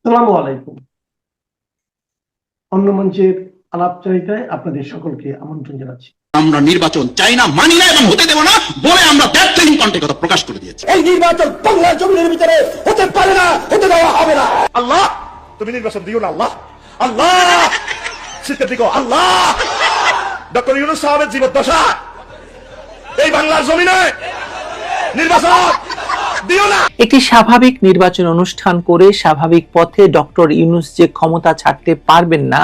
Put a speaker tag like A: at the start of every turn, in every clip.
A: আসসালামু আলাইকুম। অন্য মঞ্চের আলাপচারিতায় আপনাদের সকলকে আমন্ত্রণ জানাচ্ছি।
B: আমরা নির্বাচন চাই না, মানি না এবং হতে দেব না বলে আমরা ব্যর্থহীন কণ্ঠে কথা প্রকাশ করে দিয়েছি।
C: এই নির্বাচন বাংলার জমিনের ভিতরে হতে পারে না, হতে দেওয়া হবে না। আল্লাহ তুমি নির্বাচন দিও না। আল্লাহ আল্লাহ শীতের দিকে আল্লাহ ডক্টর ইউনূস সাহেবের জীবদ্দশা এই বাংলার জমিনে নির্বাচন দিও না।
D: একটি স্বাভাবিক নির্বাচন অনুষ্ঠান করে স্বাভাবিক পথে ডক্টর ইউনূস যে ক্ষমতা ছাড়তে পারবেন না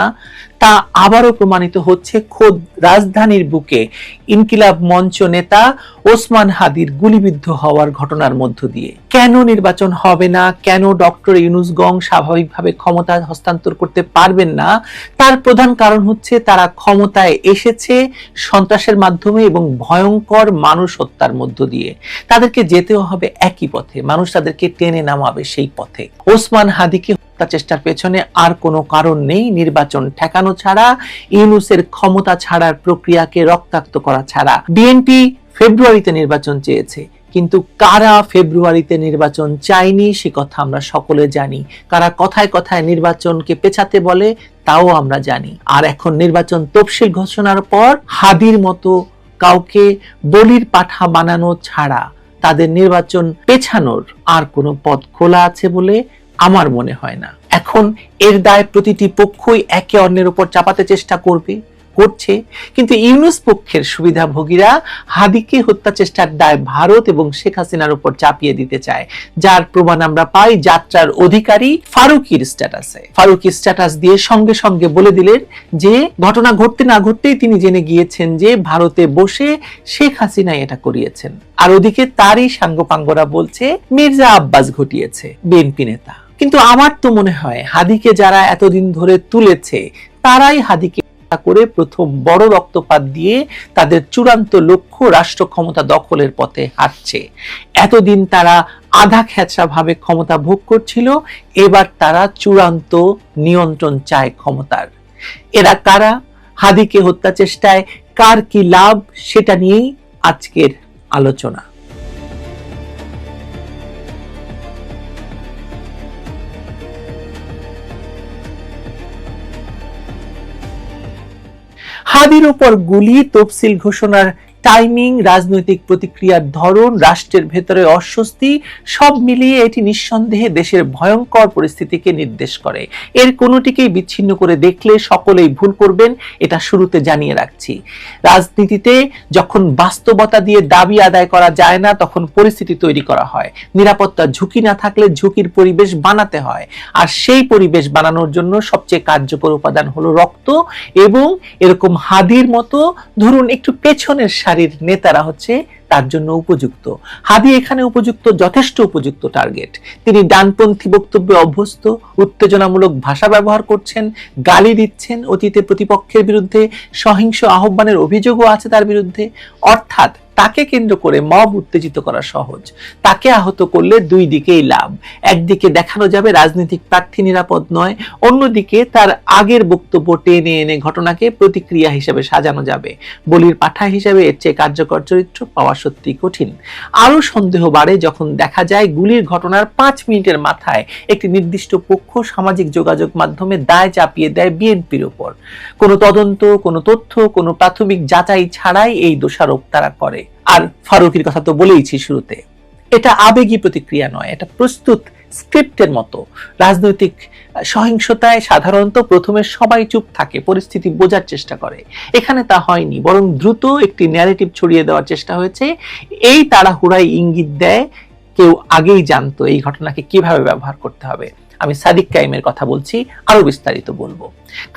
D: তা আবারও প্রমাণিত হচ্ছে খোদ রাজধানীর বুকে ইনকিলাব মঞ্চ নেতা ওসমান হাদির গুলিবিদ্ধ হওয়ার ঘটনার মধ্য দিয়ে। কেন নির্বাচন হবে না, কেন ডক্টর ইউনূস গং স্বাভাবিকভাবে ক্ষমতা হস্তান্তর করতে পারবেন না, তার প্রধান কারণ হচ্ছে তারা ক্ষমতায় এসেছে সন্ত্রাসের মাধ্যমে এবং ভয়ঙ্কর মানুষ হত্যার মধ্য দিয়ে। তাদেরকে যেতেও হবে একই পথে, মানুষ তাদেরকে টেনে নামাবে সেই পথে। ওসমান হাদিকে চেষ্টার পেছনে আর কোনো কারণ নেই নির্বাচন ঠেকানো ছাড়া, ইউনূসের ক্ষমতা ছাড়ার প্রক্রিয়াকে রক্তাক্ত করা ছাড়া। বিএনপি ফেব্রুয়ারিতে নির্বাচন চেয়েছে, কিন্তু কারা ফেব্রুয়ারিতে নির্বাচন চায়নি সে কথা আমরা সকলে জানি। কারা কথায় কথায় নির্বাচনকে পেছাতে বলে তাও আমরা জানি। আর এখন নির্বাচন তফসিল ঘোষণার পর হাদির মতো কাউকে বলির পাঠা বানানো ছাড়া তাদের নির্বাচন পেছানোর আর কোনো পথ খোলা আছে বলে আমার মনে হয় না। এখন এর দায় প্রতিটি পক্ষই একে অন্যের উপর চাপাতে চেষ্টা করছে, কিন্তু ইউনূস পক্ষের সুবিধাভোগীরা হাদিকে হত্যা চেষ্টার দায় ভারত এবং শেখ হাসিনার উপর চাপিয়ে দিতে চায়, যার প্রমাণ আমরা পাই যাত্রার অধিকারী ফারুকীর স্ট্যাটাসে। ফারুকী স্ট্যাটাস দিয়ে সঙ্গে সঙ্গে বলে দিলেন যে ঘটনা ঘটতে না ঘটতেই তিনি জেনে গিয়েছেন যে ভারতে বসে শেখ হাসিনা এটা করিয়েছেন। আর ওদিকে তারই সাঙ্গপাঙ্গরা বলছে মির্জা আব্বাস ঘটিয়েছে, বিএনপি নেতা। কিন্তু আমার তো মনে হয় হাদিকে যারা এতদিন ধরে তুলেছে তারাই হাদিকে করে প্রথম বড় রক্তপাত দিয়ে তাদের চূড়ান্ত লক্ষ্য রাষ্ট্র ক্ষমতা দখলের পথে হাঁটছে। এতদিন তারা আধা খেঁচা ভাবে ক্ষমতা ভোগ করছিল, এবার তারা চূড়ান্ত নিয়ন্ত্রণ চায় ক্ষমতার। এরা কারা, হাদিকে হত্যা চেষ্টায় কার কি লাভ, সেটা নিয়েই আজকের আলোচনা। হাদির উপর গুলি, তফসিল ঘোষণার টাইমিং, রাজনৈতিক প্রতিক্রিয়ার ধরন, রাষ্ট্রের ভেতরে অস্বস্তি, সব মিলিয়ে এটি নিঃসন্দেহে দেশের ভয়ঙ্কর পরিস্থিতিকে নির্দেশ করে। এর কোনোটিকেই বিচ্ছিন্ন করে দেখলে সকলেই ভুল করবেন, এটা শুরুতে জানিয়ে রাখছি। রাজনীতিতে যখন বাস্তবতা দিয়ে দাবি আদায় করা যায় না তখন পরিস্থিতি তৈরি করা হয়। নিরাপত্তা ঝুঁকি না থাকলে ঝুঁকির পরিবেশ বানাতে হয়, আর সেই পরিবেশ বানানোর জন্য সবচেয়ে কার্যকর উপাদান হলো রক্ত। এবং এরকম হাদির মতো ধরুন একটু পেছনের সারির নেতারা হচ্ছে তার জন্য উপযুক্ত। হাদি এখানে উপযুক্ত, যথেষ্ট উপযুক্ত টার্গেট। তিনি ডানপন্থী বক্তব্যে অভ্যস্ত, উত্তেজনামূলক ভাষা ব্যবহার করছেন, গালি দিচ্ছেন, অতীতে প্রতিপক্ষের বিরুদ্ধে সহিংস আহ্বানের অভিযোগও আছে তার বিরুদ্ধে। অর্থাৎ তাকে কেন্দ্র করে মব উত্তেজিত করা সহজ, তাকে আহত করলে দুই দিকেই লাভ। একদিকে দেখানো যাবে রাজনৈতিক প্রার্থী নিরাপদ নয়, অন্যদিকে তার আগের বক্তব্য টেনে এনে ঘটনাকে প্রতিক্রিয়া হিসেবে সাজানো যাবে। বলির পাঠা হিসেবে এর চেয়ে কার্যকর চরিত্র পাওয়া সত্যি কঠিন। আরো সন্দেহ বাড়ে যখন দেখা যায় গুলির ঘটনার 5 মিনিটের মাথায় একটি নির্দিষ্ট পক্ষ সামাজিক যোগাযোগ মাধ্যমে দায় চাপিয়ে দেয় বিএনপির উপর। কোনো তদন্ত, কোনো তথ্য, কোনো প্রাথমিক যাচাই ছাড়াই এই দোষারোপ তারা করে। আর ফারুকীর কথা তো বলেইছি শুরুতে, এটা আবেগী প্রতিক্রিয়া নয়, এটা প্রস্তুত স্ক্রিপ্টের মতো। রাজনৈতিক সহিংসতায় সাধারণত প্রথমে সবাই চুপ থাকে, পরিস্থিতি বোঝার চেষ্টা করে। এখানে তা হয়নি, বরং দ্রুত একটি ন্যারেটিভ ছড়িয়ে দেওয়ার চেষ্টা হয়েছে। এই তাড়াহুড়ায় ইঙ্গিত দেয় কেউ আগেই জানতো এই ঘটনাকে কিভাবে ব্যবহার করতে হবে। আমি সাদিক কাইমের কথা বলছি, আরো বিস্তারিত বলবো।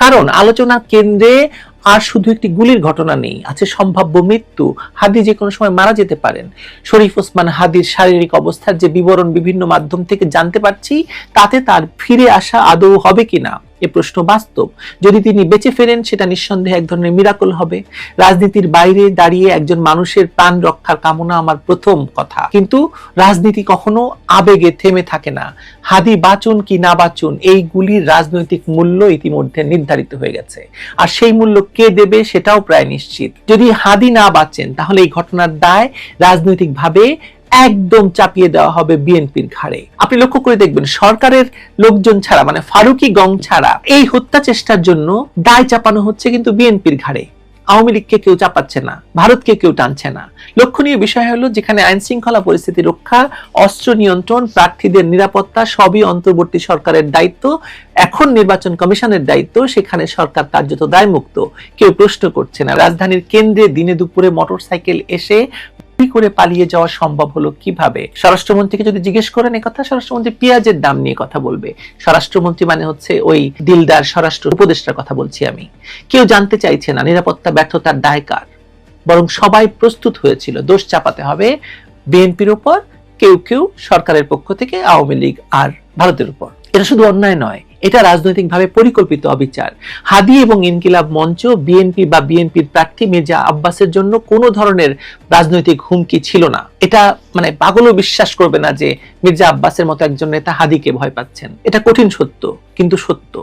D: কারণ আলোচনার কেন্দ্রে আর শুধু একটি গুলির ঘটনা নেই, আছে সম্ভাব্য মৃত্যু। হাদি যে কোনো সময় মারা যেতে পারেন। শরীফ ওসমান হাদির শারীরিক অবস্থার যে বিবরণ বিভিন্ন মাধ্যম থেকে জানতে পারছি, তাতে তার ফিরে আসা আদৌ হবে কিনা এ প্রশ্ন বাস্তব। যদি তিনি বেঁচে ফেরেন সেটা নিঃসন্দেহে এক ধরনের মিরাকল হবে। রাজনীতির বাইরে দাঁড়িয়ে একজন মানুষের প্রাণ রক্ষার কামনা আমার প্রথম কথা, কিন্তু রাজনীতি কখনো আবেগে থেমে থাকে না। হাদি বাঁচুন কি না বাঁচুন, এই গুলির রাজনৈতিক মূল্য ইতিমধ্যে নির্ধারিত হয়ে গেছে, আর সেই মূল্য কে দেবে সেটাও প্রায় নিশ্চিত। যদি হাদি না বাঁচেন তাহলে এই ঘটনার দায় রাজনৈতিকভাবে একদম চাপিয়ে দেওয়া হবে বিএনপির ঘাড়ে। আপনি লক্ষ্য করে দেখবেন সরকারের লোকজন ছাড়া, মানে ফারুকি গং ছাড়া এই হত্যা চেষ্টার জন্য দায় চাপানো হচ্ছে কিন্তু বিএনপির ঘাড়ে। আওয়ামী লীগকে কেউ চাপাচ্ছে না, ভারতকে কেউ টানছে না। লক্ষণীয় বিষয় হলো যেখানে আইন শৃঙ্খলা পরিস্থিতি রক্ষা, অস্ত্র নিয়ন্ত্রণ, প্রার্থীদের নিরাপত্তা সবই অন্তর্বর্তী সরকারের দায়িত্ব, এখন নির্বাচন কমিশনের দায়িত্ব, সেখানে সরকার কার্যত দায়মুক্ত, কেউ প্রশ্ন করছে না। রাজধানীর কেন্দ্রে দিনে দুপুরে মোটরসাইকেল এসে কি করে পালিয়ে যাওয়া সম্ভব হলো কিভাবে? স্বরাষ্ট্রমন্ত্রীকে যদি জিজ্ঞেস করেন কথা, স্বরাষ্ট্রমন্ত্রী পেঁয়াজের দাম নিয়ে কথা বলবে। স্বরাষ্ট্রমন্ত্রী মানে হচ্ছে ওই দিলদার স্বরাষ্ট্র উপদেষ্টার কথা বলছি আমি। কেউ জানতে চাইছে না নিরাপত্তা ব্যর্থতার দায় কার, বরং সবাই প্রস্তুত হয়েছিল দোষ চাপাতে হবে বিএনপির উপর, কেউ কেউ সরকারের পক্ষ থেকে আওয়ামী লীগ আর ভারতের উপর। এটা শুধু অন্যায় নয়, এটা রাজনৈতিকভাবে পরিকল্পিত অবিচার। হাদি এবং ইনকিলাব মঞ্চ, বিএনপি বা বিএনপির প্রার্থী মির্জা আব্বাসের জন্য কোনো ধরনের রাজনৈতিক হুমকি ছিল না। এটা মানে পাগলও বিশ্বাস করবে না যে মির্জা আব্বাসের মতো একজন নেতা হাদিকে ভয় পাচ্ছেন। এটা কঠিন সত্য, কিন্তু সত্য।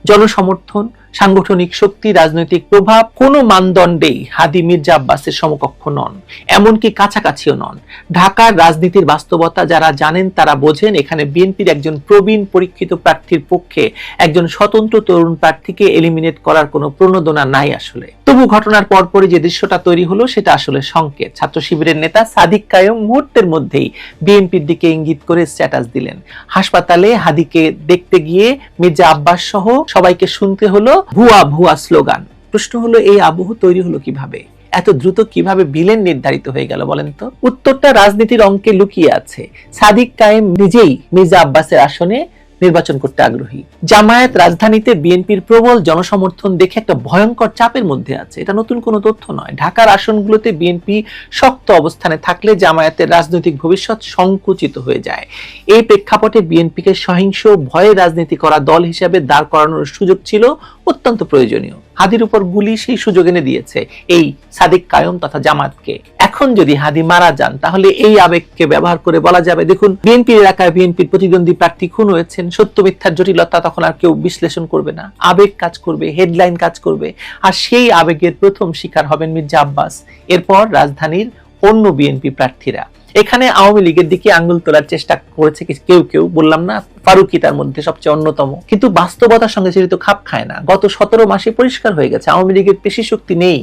D: জনসমর্থন, সাংগঠনিক শক্তি, রাজনৈতিক প্রভাব, কোনো মানদণ্ডেই হাদি মির্জা আব্বাসের সমকক্ষ নন, এমনকি কাছাকাছিও নন। ঢাকার রাজনীতির বাস্তবতা যারা জানেন তারা বোঝেন এখানে বিএনপির একজন প্রবীণ পরীক্ষিত প্রার্থীর পক্ষে একজন স্বতন্ত্র তরুণ প্রার্থীকে এলিমিনেট করার কোনো প্রণোদনা নাই আসলে। তবু ঘটনার পরপরই যে দৃশ্যটা তৈরি হলো সেটা আসলে সংকেত। ছাত্র শিবিরের নেতা সাদিক কায়েম মুহূর্তের মধ্যেই বিএনপির দিকে ইঙ্গিত করে স্ট্যাটাস দিলেন। হাসপাতালে হাদিকে দেখতে গিয়ে মির্জা আব্বাস সহ সবাইকে শুনতে হলো ভুয়া ভুয়া স্লোগান। প্রশ্ন হলো এই আবহ তৈরি হলো কিভাবে? এত দ্রুত কিভাবে ভিলেন নির্ধারিত হয়ে গেল বলেন তো? উত্তরটা রাজনীতির অঙ্কে লুকিয়ে আছে। সাদিক কায়েম নিজেই মির্জা আব্বাসের আসনে নির্বাচন করতে আগ্রহী। জামায়াত রাজধানীতে বিএনপির প্রবল জনসমর্থন দেখে একটা ভয়ঙ্কর চাপের মধ্যে আছে। এটা নতুন কোনো তথ্য নয়। ঢাকার আসনগুলোতে বিএনপি শক্ত অবস্থানে থাকলে জামায়াতের রাজনৈতিক ভবিষ্যৎ সংকুচিত হয়ে যায়। এই প্রেক্ষাপটে বিএনপিকে সহিংস ভয়ে রাজনীতি করা দল হিসেবে দাঁড় করানোর সুযোগ ছিল অত্যন্ত প্রয়োজনীয়। হাদির উপর গুলি সেই সুযোগ এনে দিয়েছে এই সাদিক কায়েম তথা জামাতকে। এখন যদি হাদি মারা যান তাহলে এই আবেগকে ব্যবহার করে বলা যাবে দেখুন বিএনপির এলাকায় বিএনপির প্রতিদ্বন্দ্বী প্রার্থী খুন হয়েছেন, সত্য মিথ্যার জটিলতা তখন আর কেউ বিশ্লেষণ করবে না, আবেগ কাজ করবে, হেডলাইন কাজ করবে, আর সেই আবেগের প্রথম শিকার হবেন মির্জা আব্বাস, এরপর রাজধানীর অন্য বিএনপি প্রার্থীরা। এখানে আওয়ামী লীগের দিকে আঙ্গুল তোলার চেষ্টা করেছে কেউ কেউ, বললাম না ফারুকি তার মধ্যে সবচেয়ে অন্যতম, কিন্তু বাস্তবতার সঙ্গে সেটি তো খাপ খায় না। গত 17 মাসে পরিষ্কার হয়ে গেছে আওয়ামী লীগের পেশি শক্তি নেই।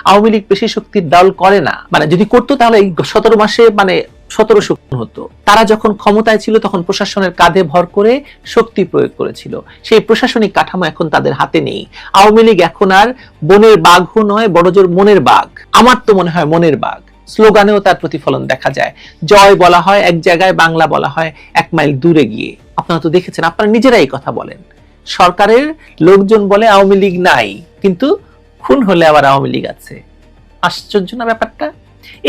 D: আওয়ামী লীগ পেশি শক্তির দল করে না, মানে যদি করতো তাহলে এই 17 মাসে মানে 17 শক্তি হতো। তারা যখন ক্ষমতায় ছিল তখন প্রশাসনের কাঁধে ভর করে শক্তি প্রয়োগ করেছিল, সেই প্রশাসনিক কাঠামো এখন তাদের হাতে নেই। আওয়ামী লীগ এখন আর বনের বাঘও নয়, বড়জোর মনের বাঘ। আমার তো মনে হয় মনের বাঘ। স্লোগানেও তার প্রতিফলন দেখা যায়। জয় বলা হয় এক জায়গায়, বাংলা বলা হয় 1 মাইল দূরে গিয়ে। আপনারা তো দেখেছেন, আপনারা নিজেরাই কথা বলেন। সরকারের লোকজন বলে আওয়ামী লীগ নাই, কিন্তু খুন হলে আবার আওয়ামী লীগ আছে। আশ্চর্য না ব্যাপারটা?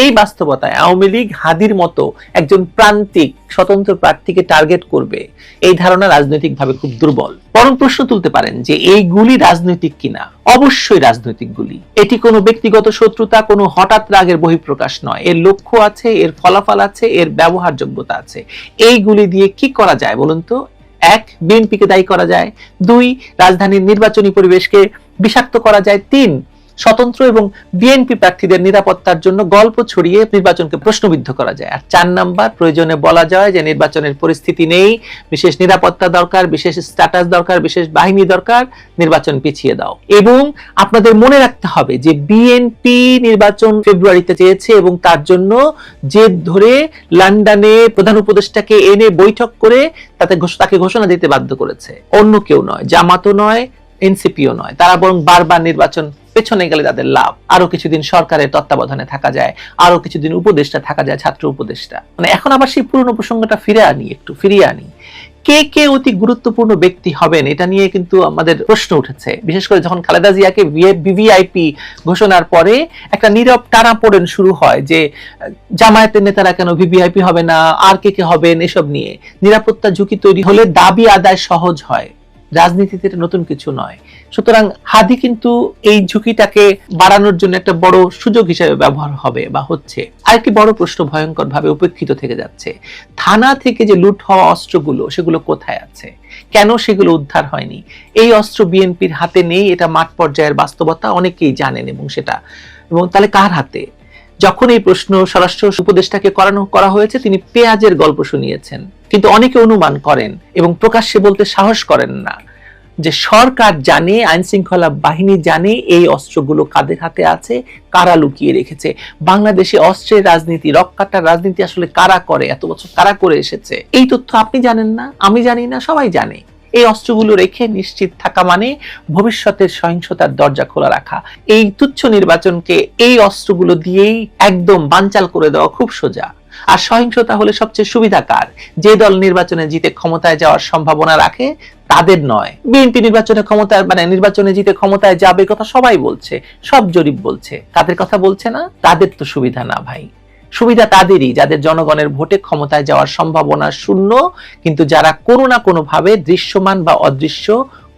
D: এই বাস্তবতায় আওয়ামী লীগ হাদির মতো একজন প্রান্তিক স্বতন্ত্র প্রার্থীকে টার্গেট করবে, এই ধারণা রাজনৈতিকভাবে খুব দুর্বল। বরং প্রশ্ন তুলতে পারেন যে এই গুলি রাজনৈতিক কিনা। অবশ্যই রাজনৈতিক গুলি। এটি কোনো ব্যক্তিগত শত্রুতা, কোনো হঠাৎ রাগের বহিঃপ্রকাশ নয়। এর লক্ষ্য আছে, এর ফলাফল আছে, এর ব্যবহারযোগ্যতা আছে। এই গুলি দিয়ে কি করা যায় বলুন তো? 1, বিএনপিকে দায়ী করা যায়। 2, রাজধানীর নির্বাচনী পরিবেশকে বিষাক্ত করা যায়। 3, স্বতন্ত্র এবং বিএনপি প্রার্থীদের নিরাপত্তার জন্য গল্প ছড়িয়ে নির্বাচনকে প্রশ্নবিদ্ধ করা যায়। আর 4 নাম্বার, প্রয়োজনে বলা যায় যে নির্বাচনের পরিস্থিতি নেই, বিশেষ নিরাপত্তা দরকার, বিশেষ স্ট্যাটাস দরকার, বিশেষ বাহিনী দরকার, নির্বাচন পিছিয়ে দাও। এবং আপনাদের মনে রাখতে হবে যে বিএনপি নির্বাচন ফেব্রুয়ারিতে চেয়েছে এবং তার জন্য জেদ ধরে লন্ডনে প্রধান উপদেষ্টাকে এনে বৈঠক করে তাকে ঘোষণা দিতে বাধ্য করেছে। অন্য কেউ নয়, জামাতও নয়, এনসিপিও নয়। তারা বরং বারবার নির্বাচন পেছনে গেলে তাদের লাভ। আরো কিছুদিন সরকারের তত্ত্বাবধানে থাকা যায়, আরো কিছুদিন উপদেষ্টা থাকা যায়, ছাত্র উপদেষ্টা। মানে এখন আবার সেই পুরনো প্রসঙ্গটা ফিরিয়ে আনি। কে কে অতি গুরুত্বপূর্ণ ব্যক্তি হবেন এটা নিয়ে কিন্তু আমাদের প্রশ্ন উঠেছে। বিশেষ করে যখন খালেদা জিয়াকে ভিভিআইপি ঘোষণার পরে একটা নীরব টানাপোড়েন শুরু হয় যে জামায়াতের নেতারা কেন ভিভিআইপি হবে না, আর কে কে হবেন, এসব নিয়ে নিরাপত্তা ঝুঁকি তৈরি হলে দাবি আদায় সহজ হয়। রাজনীতিতে এটা নতুন কিছু নয়। সুতরাং হাদি কিন্তু এই ঝুঁকিটাকে বাড়ানোর জন্য একটা বড় সুযোগ হিসেবে ব্যবহার হবে বা হচ্ছে। আরেকটি বড় প্রশ্ন ভয়ঙ্কর ভাবে উপেক্ষিত থেকে যাচ্ছে, থানা থেকে যে লুট হওয়া অস্ত্রগুলো সেগুলো কোথায় আছে, কেন সেগুলো উদ্ধার হয়নি? এই অস্ত্র বিএনপির হাতে নেই, এটা মাঠ পর্যায়ের বাস্তবতা, অনেকেই জানেন এবং তাহলে কার হাতে? যখন এই প্রশ্ন স্বরাষ্ট্র উপদেষ্টাকে করা হয়েছে, তিনি পেঁয়াজের গল্প শুনিয়েছেন। কিন্তু অনেকে অনুমান করেন এবং প্রকাশ্যে বলতে সাহস করেন না যে সরকার জানে, আইন শৃঙ্খলা বাহিনী জানে এই অস্ত্রগুলো কাদের হাতে আছে, কারা লুকিয়ে রেখেছে। বাংলাদেশে অস্ত্রের রাজনীতি, রক্কাটার রাজনীতি আসলে কারা করে, এত বছর কারা করে এসেছে, এই তথ্য আপনি জানেন না, আমি জানি না, সবাই জানে। এই অস্ত্রগুলো রেখে নিশ্চিত থাকা মানে ভবিষ্যতের সহিংসতার দরজা খোলা রাখা। এই তুচ্ছ নির্বাচনকে এই অস্ত্রগুলো দিয়েই একদম বানচাল করে দেওয়া খুব সোজা। আর সহিংসতা হলে সবচেয়ে সুবিধা কার? যে দল নির্বাচনে জিতে ক্ষমতায় যাওয়ার সম্ভাবনা রাখে তাদের নয়। বিএনপি নির্বাচনে জিতে ক্ষমতায় যাবে কথা সবাই বলছে, সব জরিপ বলছে। কাদের কথা বলছে না? তাদের তো সুবিধা না ভাই। সুবিধা তাদেরই যাদের জনগণের ভোটে ক্ষমতায় যাওয়ার সম্ভাবনা শূন্য, কিন্তু যারা কোনো না কোনো ভাবে দৃশ্যমান বা অদৃশ্য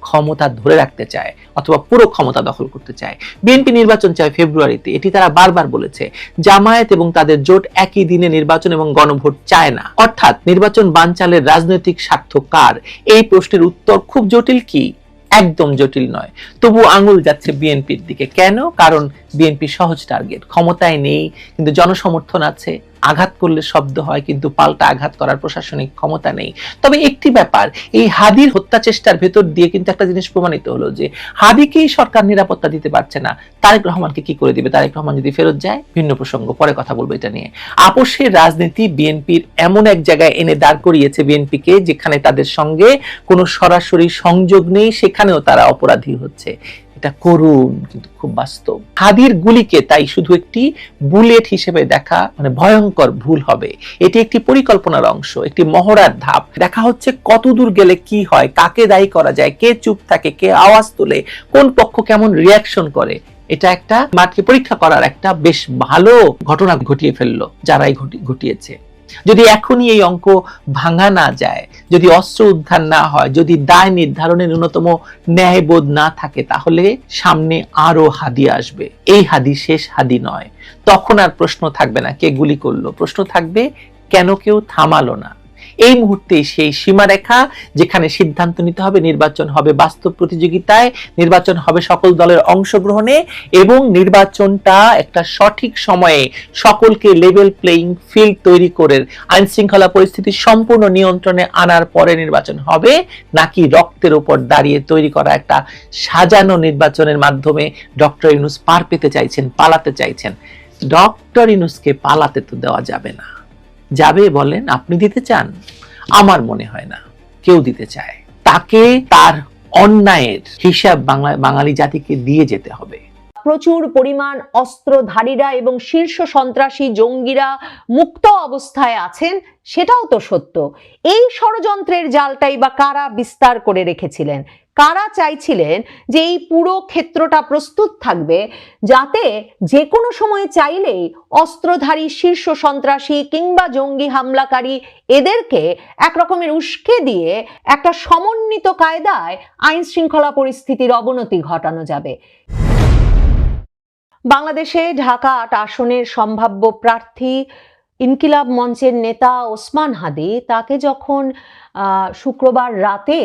D: ক্ষমতা ধরে রাখতে চায় অথবা পুরো ক্ষমতা দখল করতে চায়। বিএনপি নির্বাচন চায় ফেব্রুয়ারিতে, এটি তারা বারবার বলেছে। জামায়াত এবং তাদের জোট একই দিনে নির্বাচন এবং গণভোট চায় না। অর্থাৎ নির্বাচন বানচালের রাজনৈতিক স্বার্থ কার? এই প্রশ্নের উত্তর খুব জটিল কি? একদম জটিল নয়। তবু আঙুল যাচ্ছে বিএনপির দিকে। কেন? কারণ বিএনপি সহজ টার্গেট, ক্ষমতায় নেই কিন্তু জনসমর্থন আছে, আঘাত করলে শব্দ হয় কিন্তু পাল্টা আঘাত করার প্রশাসনিক ক্ষমতা নেই। তবে একটি ব্যাপার, এই হাদির হত্যা চেষ্টার ভেতর দিয়ে কিন্তু একটা জিনিস প্রমাণিত হলো যে হাদিকেই সরকার নিরাপত্তা দিতে পারছে না, তারেক রহমানকে কি করে দিবে? তারেক রহমান যদি ফেরত যায়, ভিন্ন প্রসঙ্গ, পরে কথা বলবো এটা নিয়ে। আপোষের রাজনীতি বিএনপির এমন এক জায়গায় এনে দাঁড় করিয়েছে বিএনপিকে, যেখানে তাদের সঙ্গে কোনো সরাসরি সংযোগ নেই, সেখানেও তারা অপরাধী হচ্ছে। এটা করুণ কিন্তু খুব বাস্তব। হাদির গুলিকে তাই শুধু একটি বুলেট হিসেবে দেখা মানে ভয়ঙ্কর ভুল হবে। এটি একটি পরিকল্পনার অংশ, একটি মহড়ার ধাপ। দেখা হচ্ছে কতদূর গেলে কি হয়, কাকে দায়ী করা যায়, কে চুপ থাকে, কে আওয়াজ তোলে, কোন পক্ষ কেমন রিয়াকশন করে। এটা একটা মাঠে পরীক্ষা করার একটা বেশ ভালো ঘটনা ঘটিয়ে ফেললো যারাই ঘটিয়েছে। যদি এখনই এই অঙ্ক ভাঙা না যায়, যদি অস্ত্র উদ্ধার না হয়, যদি দায় নির্ধারণের ন্যূনতম ন্যায়বোধ না থাকে, তাহলে সামনে আরো হাদি আসবে। এই হাদি শেষ হাদি নয়। তখন আর প্রশ্ন থাকবে না কে গুলি করলো, প্রশ্ন থাকবে কেন কেউ থামালো না। এই মুহূর্তে সেই সীমারেখা যেখানে সিদ্ধান্ত নিতে হবে, নির্বাচন হবে বাস্তব প্রতিযোগিতায়, নির্বাচন হবে সকল দলের অংশগ্রহণে, এবং নির্বাচনটা একটা সঠিক সময়ে সকলকে লেভেল প্লেইং ফিল্ড তৈরি করে আইন শৃঙ্খলা পরিস্থিতি সম্পূর্ণ নিয়ন্ত্রণে আনার পরে নির্বাচন হবে, নাকি রক্তের উপর দাঁড়িয়ে তৈরি করা একটা সাজানো নির্বাচনের মাধ্যমে ডক্টর ইউনূস পার পেতে চাইছেন, পালাতে চাইছেন। ডক্টর ইউনূসকে পালাতে তো দেওয়া যাবে না। যাবে বলেন? আপনি দিতে চান? আমার মনে হয় না কেউ দিতে চায়। তাকে তার অন্যায়ের হিসাব বাঙালি জাতিকে দিয়ে যেতে হবে।
E: প্রচুর পরিমাণ অস্ত্রধারীরা এবং শীর্ষ সন্ত্রাসী জঙ্গিরা মুক্ত অবস্থায় আছেন, সেটাও তো সত্য। এই ষড়যন্ত্রের জালটাই বা কারা বিস্তার করে রেখেছিলেন? কারা চাইছিলেন যে এই পুরো ক্ষেত্রটা প্রস্তুত থাকবে, যাতে যে কোনো সময় চাইলেই অস্ত্রধারী শীর্ষ সন্ত্রাসী কিংবা জঙ্গি হামলাকারী এদেরকে একরকমের উস্কে দিয়ে একটা সমন্বিত কায়দায় আইন শৃঙ্খলা পরিস্থিতির অবনতি ঘটানো যাবে। বাংলাদেশে ঢাকা ৮ আসনের সম্ভাব্য প্রার্থী ইনকিলাব মঞ্চের নেতা ওসমান হাদি, তাকে যখন শুক্রবার রাতে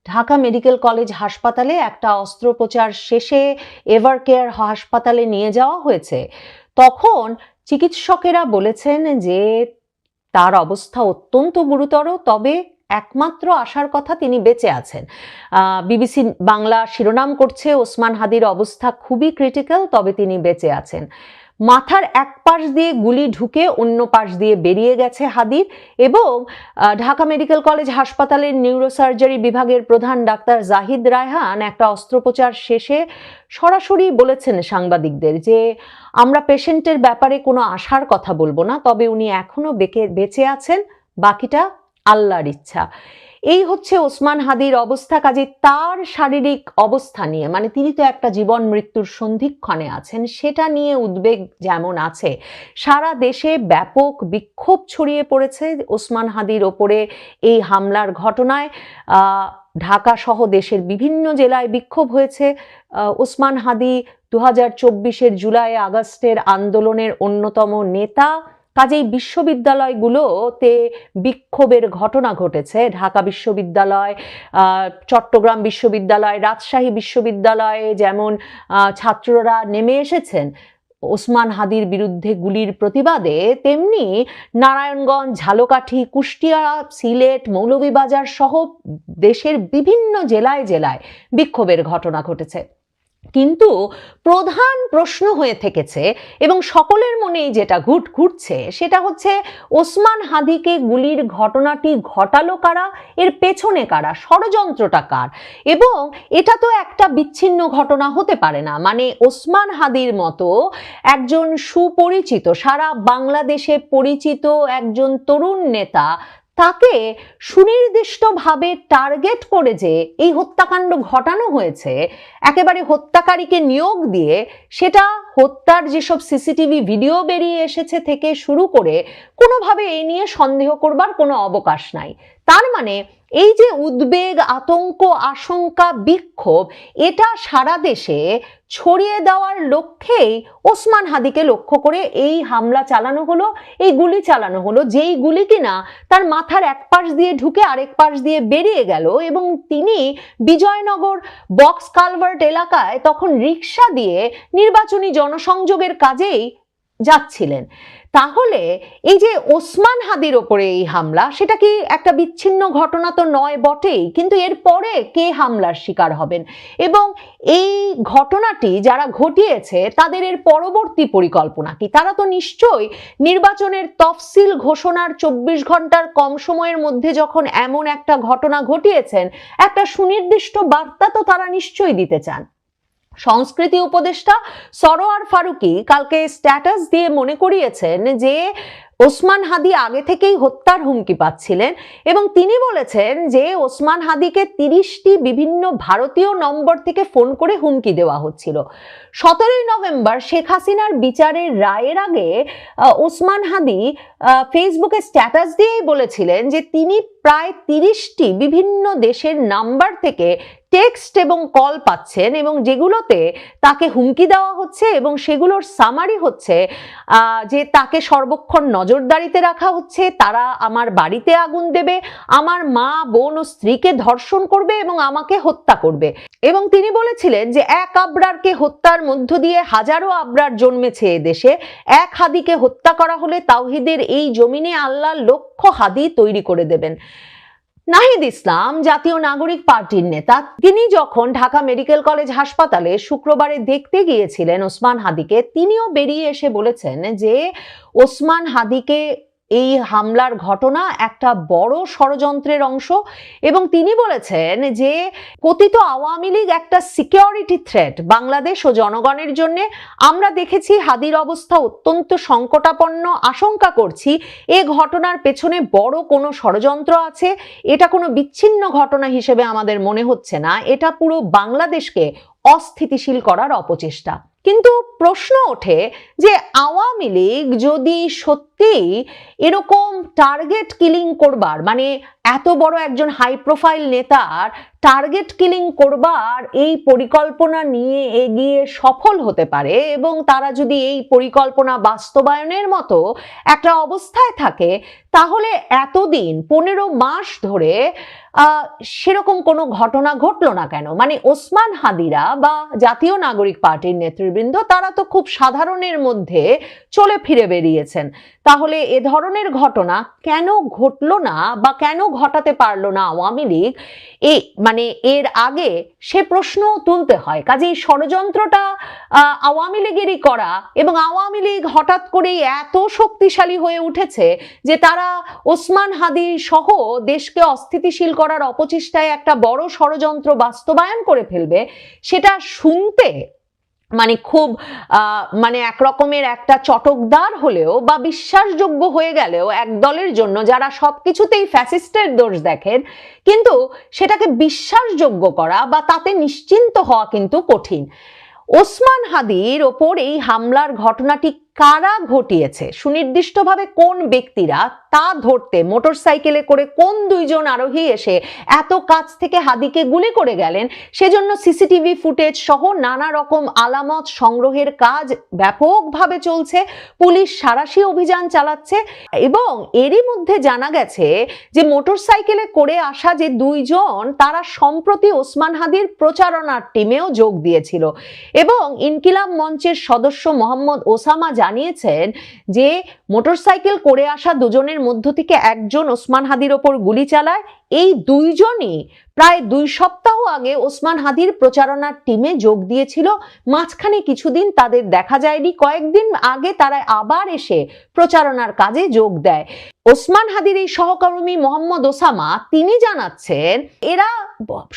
E: ঢাকা মেডিকেল কলেজ হাসপাতালে একটা অস্ত্রোপচার শেষে এভারকেয়ার হাসপাতালে নিয়ে যাওয়া হয়েছে, তখন চিকিৎসকেরা বলেছেন যে তার অবস্থা অত্যন্ত গুরুতর, তবে একমাত্র আশার কথা তিনি বেঁচে আছেন। বিবিসি বাংলা শিরোনাম করছে ওসমান হাদির অবস্থা খুবই ক্রিটিক্যাল, তবে তিনি বেঁচে আছেন। মাথার এক পাশ দিয়ে গুলি ঢুকে অন্য পাশ দিয়ে বেরিয়ে গেছে হাদির, এবং ঢাকা মেডিকেল কলেজ হাসপাতালের নিউরোসার্জারি বিভাগের প্রধান ডাক্তার জাহিদ রায়হান একটা অস্ত্রোপচার শেষে সরাসরি বলেছেন সাংবাদিকদের যে আমরা পেশেন্টের ব্যাপারে কোনো আশার কথা বলবো না, তবে উনি এখনো বেঁচে আছেন, বাকিটা আল্লাহর ইচ্ছা। এই হচ্ছে ওসমান হাদির অবস্থা। কাজে তার শারীরিক অবস্থা নিয়ে, মানে তিনি তো একটা জীবন মৃত্যুর সন্ধিক্ষণে আছেন, সেটা নিয়ে উদ্বেগ যেমন আছে, সারা দেশে ব্যাপক বিক্ষোভ ছড়িয়ে পড়েছে ওসমান হাদির ওপরে এই হামলার ঘটনায়। ঢাকা সহ দেশের বিভিন্ন জেলায় বিক্ষোভ হয়েছে। ওসমান হাদি 2024-এর জুলাই আগস্টের আন্দোলনের অন্যতম নেতা। কাজেই বিশ্ববিদ্যালয়গুলোতে বিক্ষোভের ঘটনা ঘটেছে। ঢাকা বিশ্ববিদ্যালয়, চট্টগ্রাম বিশ্ববিদ্যালয়, রাজশাহী বিশ্ববিদ্যালয়ে যেমন ছাত্ররা নেমে এসেছেন, ওসমান হাদির বিরুদ্ধে গুলির প্রতিবাদে, তেমনি নারায়ণগঞ্জ, ঝালকাঠি, কুষ্টিয়া, সিলেট, মৌলভীবাজার সহ দেশের বিভিন্ন জেলায় জেলায় বিক্ষোভের ঘটনা ঘটেছে। কিন্তু প্রধান প্রশ্ন হয়ে থেকেছে এবং সকলের মনেই যেটা ঘুরছে সেটা হচ্ছে ওসমান হাদিকে গুলির ঘটনাটি ঘটালো কারা, এর পেছনে কারা, ষড়যন্ত্রটা কার। এবং এটা তো একটা বিচ্ছিন্ন ঘটনা হতে পারে না। মানে ওসমান হাদির মতো একজন সুপরিচিত, সারা বাংলাদেশে পরিচিত একজন তরুণ নেতা, তাকে সুনির্দিষ্টভাবে টার্গেট করে যে এই হত্যাকাণ্ড ঘটানো হয়েছে, একেবারে হত্যাকারীকে নিয়োগ দিয়ে, সেটা হত্যার যেসব সিসিটিভি ভিডিও বেরিয়ে এসেছে থেকে শুরু করে কোনোভাবে এই নিয়ে সন্দেহ করবার কোনো অবকাশ নাই। তার মানে এই যে উদ্বেগ, আতঙ্ক, আশঙ্কা, বিক্ষোভ, এটা সারা দেশে ছড়িয়ে দেওয়ার লক্ষ্যেই ওসমান হাদিকে লক্ষ্য করে এই হামলা চালানো হলো, এই গুলি চালানো হলো, যেই গুলি কিনা তার মাথার এক পাশ দিয়ে ঢুকে আরেক পাশ দিয়ে বেরিয়ে গেল। এবং তিনি বিজয়নগর বক্স কালভার্ট এলাকায় তখন রিক্সা দিয়ে নির্বাচনী জনসংযোগের কাজেই যাচ্ছিলেন। তাহলে এই যে ওসমান হাদির ওপরে এই হামলা, সেটা কি একটা বিচ্ছিন্ন ঘটনা তো নয় বটেই, কিন্তু এরপরে কে হামলার শিকার হবেন এবং এই ঘটনাটি যারা ঘটিয়েছে তাদের এর পরবর্তী পরিকল্পনা কি? তারা তো নিশ্চয়ই নির্বাচনের তফসিল ঘোষণার 24 ঘন্টার কম সময়ের মধ্যে যখন এমন একটা ঘটনা ঘটিয়েছেন, একটা সুনির্দিষ্ট বার্তা তো তারা নিশ্চয়ই দিতে চান। সংস্কৃতি উপদেষ্টা সরোয়ার ফারুকী কালকে স্ট্যাটাস দিয়ে মনে করিয়েছেন যে ওসমান হাদি আগে থেকেই হত্যার হুমকি পাচ্ছিলেন এবং তিনি বলেছেন যে ওসমান হাদিকে 30টি বিভিন্ন ভারতীয় নম্বর থেকে ফোন করে হুমকি দেওয়া হচ্ছিল। 17 নভেম্বর শেখ হাসিনার বিচারের রায়ের আগে ওসমান হাদি ফেসবুকে স্ট্যাটাস দিয়েই বলেছিলেন যে তিনি প্রায় 30টি বিভিন্ন দেশের নাম্বার থেকে টেক্সট এবং কল পাচ্ছেন এবং যেগুলোতে তাকে হুমকি দেওয়া হচ্ছে এবং সেগুলোর সামারি হচ্ছে যে তাকে সর্বক্ষণ নজরদারিতে রাখা হচ্ছে, তারা আমার বাড়িতে আগুন দেবে, আমার মা, বোন ও স্ত্রীকে ধর্ষণ করবে এবং আমাকে হত্যা করবে। এবং তিনি বলেছিলেন যে এক আবরারকে হত্যার মধ্য দিয়ে হাজারো আবরার জন্মেছে এ দেশে, এক হাদিকে হত্যা করা হলে তাওহীদের এই জমিনে আল্লাহ লক্ষ হাদি তৈরি করে দেবেন। নাহিদ ইসলাম জাতীয় নাগরিক পার্টির নেতা, তিনি যখন ঢাকা মেডিকেল কলেজ হাসপাতালে শুক্রবারে দেখতে গিয়েছিলেন ওসমান হাদিকে, তিনিও বেরিয়ে এসে বলেছেন যে ওসমান হাদিকে এই হামলার ঘটনা একটা বড় ষড়যন্ত্রের অংশ এবং তিনি বলেছেন যে কথিত আওয়ামী লীগ একটা সিকিউরিটি থ্রেট বাংলাদেশ ও জনগণের জন্য। আমরা দেখেছি হাদির অবস্থা অত্যন্ত সংকটাপন্ন, আশঙ্কা করছি এ ঘটনার পেছনে বড় কোনো ষড়যন্ত্র আছে। এটা কোনো বিচ্ছিন্ন ঘটনা হিসেবে আমাদের মনে হচ্ছে না, এটা পুরো বাংলাদেশকে অস্থিতিশীল করার অপচেষ্টা। কিন্তু প্রশ্ন ওঠে যে আওয়ামী লীগ যদি সত্যি এরকম টার্গেট কিলিং করবার, মানে এত বড় একজন হাই প্রোফাইল নেতার টার্গেট কিলিং করবার এই পরিকল্পনা নিয়ে এগিয়ে সফল হতে পারে এবং তারা যদি এই পরিকল্পনা বাস্তবায়নের মতো একটা অবস্থায় থাকে, তাহলে এতদিন 15 মাস ধরে সেরকম কোনো ঘটনা ঘটলো না কেন? মানে ওসমান হাদিরা বা জাতীয় নাগরিক পার্টির নেতৃবৃন্দ তারা তো খুব সাধারণের মধ্যে চলে ফিরে বেরিয়েছেন। তাহলে এ ধরনের ঘটনা কেন ঘটলো না বা কেন ঘটাতে পারলো না আওয়ামী লীগ, মানে এর আগে সে প্রশ্ন তুলতে হয়। কাজেই ষড়যন্ত্রটা আওয়ামী লীগেরই করা এবং আওয়ামী লীগ হঠাৎ করেই এত শক্তিশালী হয়ে উঠেছে যে তারা ওসমান হাদি সহ দেশকে অস্থিতিশীল করার অপচেষ্টায় একটা বড় ষড়যন্ত্র বাস্তবায়ন করে ফেলবে, সেটা শুনতে মানে খুব মানে একরকমের একটা চটকদার হলেও বা বিশ্বাসযোগ্য হয়ে গেলেও এক দলের জন্য যারা সবকিছুতেই ফ্যাসিস্টের দোষ দেখেন, কিন্তু সেটাকে বিশ্বাসযোগ্য করা বা তাতে নিশ্চিন্ত হওয়া কিন্তু কঠিন। ওসমান হাদির ওপর এই হামলার ঘটনাটি কারা ঘটিয়েছে, সুনির্দিষ্টভাবে কোন ব্যক্তিরা, তা ধরতে মোটরসাইকেলে করে কোন দুইজন আরোহী এসে এত কাছ থেকে হাদিকে গুলি করে গেলেন, সেজন্য সিসিটিভি ফুটেজ সহ নানা রকম আলামত সংগ্রহের কাজ ব্যাপকভাবে চলছে। পুলিশ সাঁড়াশি অভিযান চালাচ্ছে এবং এরই মধ্যে জানা গেছে যে মোটরসাইকেলে করে আসা যে দুইজন, তারা সম্প্রতি ওসমান হাদির প্রচারণার টিমেও যোগ দিয়েছিল এবং ইনকিলাব মঞ্চের সদস্য মোহাম্মদ ওসামা জানিয়েছেন যে মোটরসাইকেল করে আসা দুজনের মধ্য থেকে একজন ওসমান হাদির ওপর গুলি চালায়। এই দুইজনই প্রায় 2 সপ্তাহ আগে ওসমান হাদির প্রচারণার টিমে যোগ দিয়েছিল। মাঝখানে কিছুদিন তাদের দেখা যায়নি, কয়েকদিন আগে তারা আবার এসে প্রচারণার কাজে যোগ দেয়। ওসমান হাদির এই সহকর্মী মোহাম্মদ ওসামা তিনি জানাচ্ছেন এরা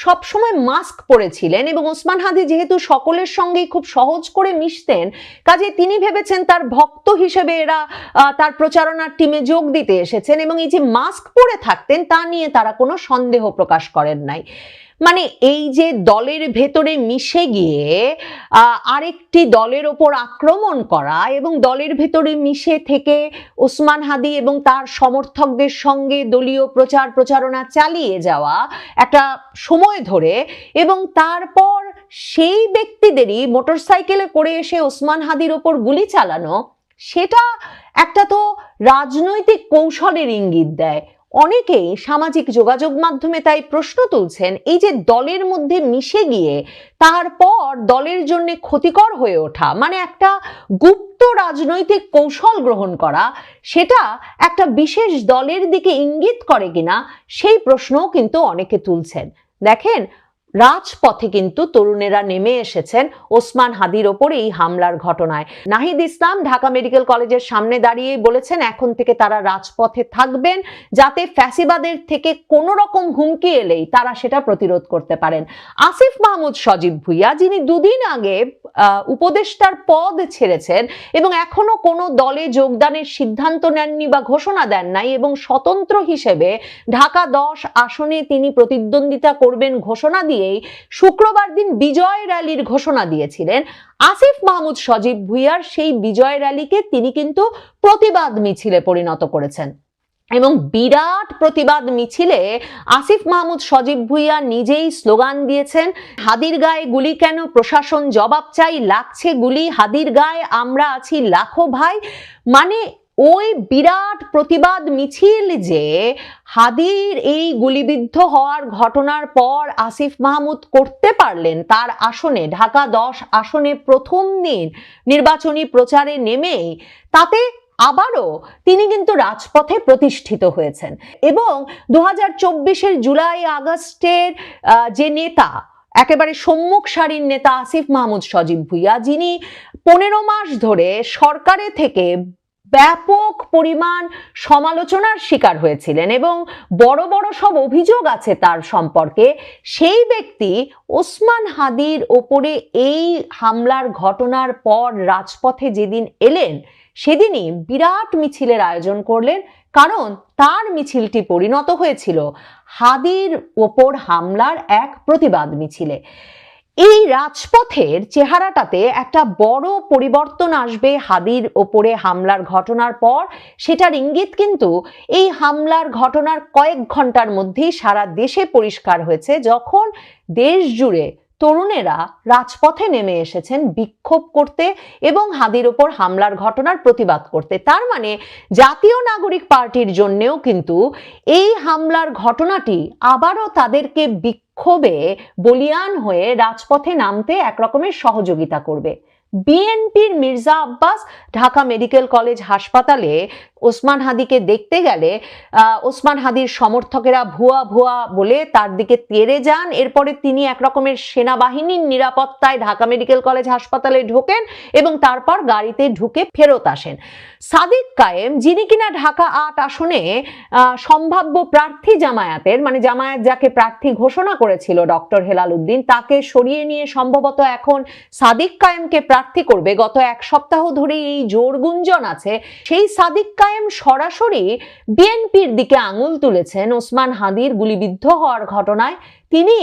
E: সবসময় মাস্ক পরেছিলেন এবং ওসমান হাদি যেহেতু সকলের সঙ্গেই খুব সহজ করে মিশতেন, কাজে তিনি ভেবেছেন তার ভক্ত হিসেবে এরা তার প্রচারণার টিমে যোগ দিতে এসেছেন এবং এই যে মাস্ক পরে থাকতেন তা নিয়ে তারা কোনো সন্দেহ প্রকাশ করেন নাই। মানে এই যে দলের ভেতরে মিশে গিয়ে আরেকটি দলের ওপর আক্রমণ করা এবং দলের ভেতরে মিশে থেকে ওসমান হাদি এবং তার সমর্থকদের সঙ্গে দলীয় প্রচারণা চালিয়ে যাওয়া একটা সময় ধরে এবং তারপর সেই ব্যক্তিদেরই মোটরসাইকেলে করে এসে ওসমান হাদির ওপর গুলি চালানো, সেটা একটা তো রাজনৈতিক কৌশলের ইঙ্গিত দেয়। অনেকেই সামাজিক যোগাযোগ মাধ্যমে তাই প্রশ্ন তুলছেন, এই যে দলের মধ্যে মিশে গিয়ে তারপর দলের জন্য ক্ষতিকর হয়ে ওঠা, মানে একটা গুপ্ত রাজনৈতিক কৌশল গ্রহণ করা, সেটা একটা বিশেষ দলের দিকে ইঙ্গিত করে কিনা সেই প্রশ্নও কিন্তু অনেকে তুলছেন। দেখেন, রাজপথে কিন্তু তরুণেরা নেমে এসেছেন ওসমান হাদির ওপর এই হামলার ঘটনায়। নাহিদ ইসলাম ঢাকা মেডিকেল কলেজের সামনে দাঁড়িয়ে বলেছেন এখন থেকে তারা রাজপথে থাকবেন যাতে ফ্যাসিবাদের থেকে কোনো রকম হুমকি এলেই তারা সেটা প্রতিরোধ করতে পারেন। আসিফ মাহমুদ সজীব ভুইয়া, যিনি 2 দিন আগে উপদেষ্টার পদ ছেড়েছেন এবং এখনো কোনো দলে যোগদানের সিদ্ধান্ত নেননি বা ঘোষণা দেন নাই এবং স্বতন্ত্র হিসেবে ঢাকা 10 আসনে তিনি প্রতিদ্বন্দ্বিতা করবেন ঘোষণা দিয়ে শুক্রবার দিন বিজয় র্যালির ঘোষণা দিয়েছিলেন। আসিফ মাহমুদ সজীব ভুইয়ার সেই বিজয় র্যালিকে তিনি কিন্তু প্রতিবাদ মিছিলে পরিণত করেছেন এবং বিরাট প্রতিবাদ মিছিলে আসিফ মাহমুদ সজীব ভুইয়া নিজেই স্লোগান দিয়েছেন, হাদির গায়ে গুলি কেন, প্রশাসন জবাব চাই, লাগছে গুলি, হাদির গায়ে আমরা আছি লাখো ভাই। মানে ওই বিরাট প্রতিবাদ মিছিল যে হাদির এই গুলিবিদ্ধ হওয়ার ঘটনার পর আসিফ মাহমুদ করতে পারলেন তার আসনে, ঢাকা 10 আসনে প্রথম দিন নির্বাচনী প্রচারে নেমেই, তাতে আবারও তিনি কিন্তু রাজপথে প্রতিষ্ঠিত হয়েছেন এবং 2024-এর জুলাই আগস্টের যে নেতা, একেবারে সম্মুখ সারির নেতা আসিফ মাহমুদ সজীব ভুইয়া, যিনি 15 মাস ধরে সরকারে থেকে ব্যাপক পরিমাণ সমালোচনার শিকার হয়েছিলেন এবং বড় বড় সব অভিযোগ আছে তার সম্পর্কে, সেই ব্যক্তি ওসমান হাদির ওপরে এই হামলার ঘটনার পর রাজপথে যেদিন এলেন সেদিনই বিরাট মিছিলের আয়োজন করলেন, কারণ তার মিছিলটি পরিণত হয়েছিল হাদির ওপর হামলার এক প্রতিবাদ মিছিলে। এই রাজপথের চেহারাটাতে একটা বড় পরিবর্তন আসবে হাদির ওপরে হামলার ঘটনার পর, সেটার ইঙ্গিত কিন্তু এই হামলার ঘটনার কয়েক ঘন্টার মধ্যেই সারা দেশে পরিষ্কার হয়েছে, যখন দেশ জুড়ে তরুণেরা রাজপথে নেমে এসেছেন বিক্ষোভ করতে এবং হাদির ওপর হামলার ঘটনার প্রতিবাদ করতে। তার মানে জাতীয় নাগরিক পার্টির জন্যেও কিন্তু এই হামলার ঘটনাটি আবারও তাদেরকে বিক্ষোভে বলিয়ান হয়ে রাজপথে নামতে একরকমের সহযোগিতা করবে। বিএনপির মির্জা আব্বাস ঢাকা মেডিকেল কলেজ হাসপাতালে ওসমান হাদিকে দেখতে গেলে ওসমান হাদির সমর্থকেরা ভুয়া ভুয়া বলে তার দিকে তেড়ে যান। এরপরে তিনি একরকমের সেনাবাহিনীর নিরাপত্তায় ঢাকা মেডিকেল কলেজ হাসপাতালে ঢোকেন এবং তারপর গাড়িতে ঢুকে ফেরত আসেন। সাদিক কায়েম, যিনি কিনা ঢাকা 8 আসনে সম্ভাব্য প্রার্থী জামায়াতের, মানে জামায়াত যাকে প্রার্থী ঘোষণা করেছিল ডক্টর হেলাল উদ্দিন, তাকে সরিয়ে নিয়ে সম্ভবত এখন সাদিক কায়েমকে প্রার্থী করবে। গত 1 সপ্তাহ ধরে এই জোর গুঞ্জন আছে। সেই সাদিক কায়েম সরাসরি বিএনপির দিকে আঙুল তুলেছেন ওসমান হাদির গুলিবিদ্ধ হওয়ার ঘটনায়। তিনি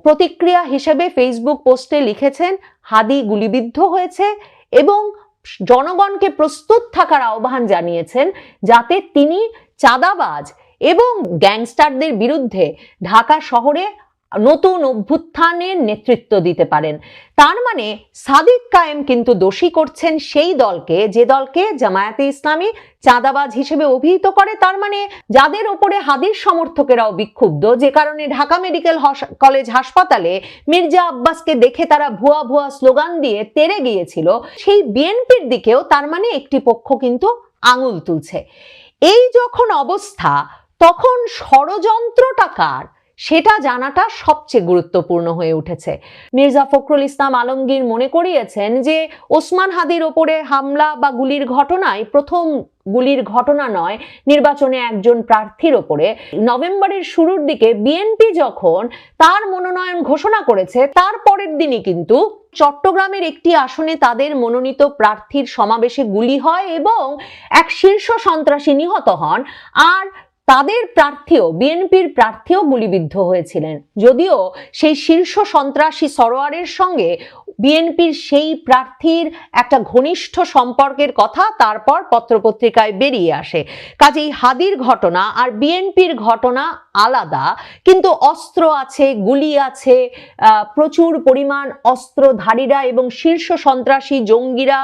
E: প্রতিক্রিয়া হিসেবে ফেসবুক পোস্টে লিখেছেন, হাদি গুলিবিদ্ধ হয়েছে এবং জনগণকে প্রস্তুত থাকার আহ্বান জানিয়েছেন, যাতে তিনি চাঁদাবাজ এবং গ্যাংস্টারদের বিরুদ্ধে ঢাকা শহরে নতুন অভ্যুত্থানের নেতৃত্ব দিতে পারেন। তার মানে সাদিক কায়েম কিন্তু দোষী করছেন সেই দলকে, যে দলকে জামায়াতে ইসলামী চাঁদাবাজ হিসেবে অভিহিত করে। তার মানে যাদের ওপরে হাদির সমর্থকেরাও বিক্ষুব্ধ, যে কারণে ঢাকা মেডিকেল কলেজ হাসপাতালে মির্জা আব্বাসকে দেখে তারা ভুয়া ভুয়া স্লোগান দিয়ে তেড়ে গিয়েছিল, সেই বিএনপির দিকেও তার মানে একটি পক্ষ কিন্তু আঙুল তুলছে। এই যখন অবস্থা, তখন ষড়যন্ত্রটা কার সেটা জানাটা সবচেয়ে গুরুত্বপূর্ণ হয়ে উঠেছে। মির্জা ফখরুল ইসলাম আলমগীর মনে করিয়েছেন যে ওসমান হাদির ওপরে হামলা বা গুলির ঘটনায় প্রথম গুলির ঘটনা নয়, নির্বাচনে একজন প্রার্থীর ওপরে নভেম্বরের শুরুর দিকে বিএনপি যখন তার মনোনয়ন ঘোষণা করেছে, তার পরের দিনই কিন্তু চট্টগ্রামের একটি আসনে তাদের মনোনীত প্রার্থীর সমাবেশে গুলি হয় এবং এক শীর্ষ সন্ত্রাসী নিহত হন। আর তাদের প্রার্থীও, বিএনপির প্রার্থীও গুলিবিদ্ধ হয়েছিলেন, যদিও সেই শীর্ষ সন্ত্রাসী সরোয়ারের সঙ্গে বিএনপির সেই প্রার্থীর একটা ঘনিষ্ঠ সম্পর্কের কথা তারপর পত্রপত্রিকায় বেরিয়ে আসে। কাজেই হাদির ঘটনা আর বিএনপির ঘটনা আলাদা, কিন্তু অস্ত্র আছে, গুলি আছে, প্রচুর পরিমাণ অস্ত্রধারীরা এবং শীর্ষ সন্ত্রাসী জঙ্গিরা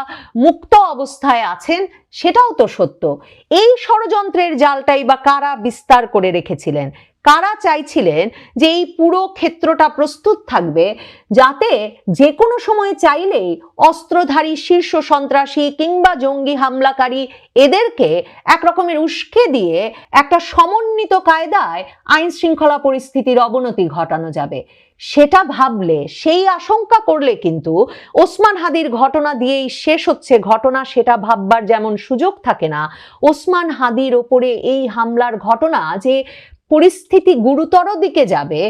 E: মুক্ত অবস্থায় আছেন, সেটাও তো সত্য। এই ষড়যন্ত্রের জালটাই বা কারা বিস্তার করে রেখেছিলেন? কারা চাইছিলেন যে এই পুরো ক্ষেত্রটা প্রস্তুত থাকবে, যাতে যে কোনো সময় চাইলেই অস্ত্রধারী শীর্ষ সন্ত্রাসী কিংবা জঙ্গি হামলাকারী এদেরকে একরকমের উস্কে দিয়ে একটা সমন্বিত কায়দায় আইন শৃঙ্খলা পরিস্থিতির অবনতি ঘটানো যাবে? সেটা ভাবলে, সেই আশঙ্কা করলে কিন্তু ওসমান হাদির ঘটনা দিয়েই শেষ হচ্ছে ঘটনা, সেটা ভাববার যেমন সুযোগ থাকে না, ওসমান হাদির ওপরে এই হামলার ঘটনা যে পরিস্থিতি গুরুতর দিকে যাবে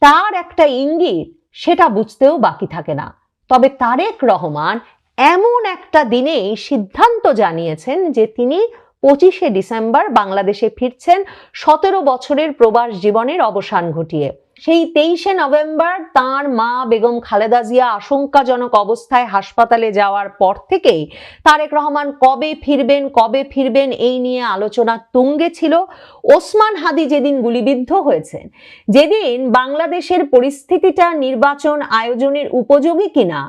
E: তার একটা ইঙ্গিত সেটা বুঝতেও বাকি থাকে না। তবে তারেক রহমান এমন একটা দিনেই সিদ্ধান্ত জানিয়েছেন যে তিনি 25শে ডিসেম্বর বাংলাদেশে ফিরছেন 17 বছরের প্রবাস জীবনের অবসান ঘটিয়ে। সেই 23শে নভেম্বর তাঁর মা বেগম খালেদা জিয়া আশঙ্কাজনক অবস্থায় হাসপাতালে যাওয়ার পর থেকেই তারেক রহমান কবে ফিরবেন এই নিয়ে আলোচনা তুঙ্গে ছিল। ওসমান হাদি যেদিন গুলিবিদ্ধ হয়েছেন, যেদিন বাংলাদেশের পরিস্থিতিটা নির্বাচন আয়োজনের উপযোগী কিনা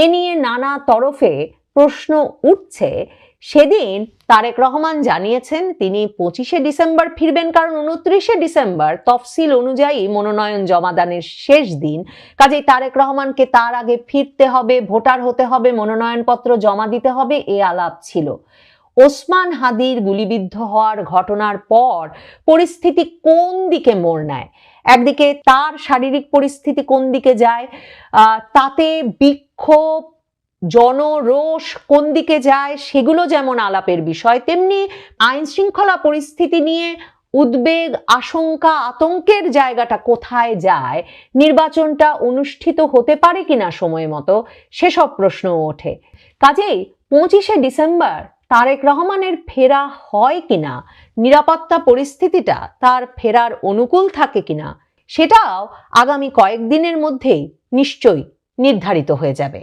E: এ নিয়ে নানা তরফে প্রশ্ন উঠছে, সেদিন তারেক রহমান জানিয়েছেন তিনি 25শে ডিসেম্বর ফিরবেন, কারণ 29শে ডিসেম্বর তফসিল অনুযায়ী মনোনয়ন জমাদানের শেষ দিন। কাজেই তারেক রহমানকে তার আগে ফিরতে হবে, ভোটার হতে হবে, মনোনয়নপত্র জমা দিতে হবে, এ আলাপ ছিল। ওসমান হাদির গুলিবিদ্ধ হওয়ার ঘটনার পর পরিস্থিতি কোন দিকে মোড় নেয়, একদিকে তার শারীরিক পরিস্থিতি কোন দিকে যায়, তাতে বিক্ষোভ, জনরোষ কোন দিকে যায়, সেগুলো যেমন আলাপের বিষয়, তেমনি আইন শৃঙ্খলা পরিস্থিতি নিয়ে উদ্বেগ, আশঙ্কা, আতঙ্কের জায়গাটা কোথায় যায়, নির্বাচনটা অনুষ্ঠিত হতে পারে কিনা সময় মতো, সেসব প্রশ্ন ওঠে। কাজেই 25শে ডিসেম্বর তারেক রহমানের ফেরা হয় কিনা, নিরাপত্তা পরিস্থিতিটা তার ফেরার অনুকূল থাকে কিনা, সেটাও আগামী কয়েকদিনের মধ্যেই নিশ্চয়ই নির্ধারিত হয়ে যাবে।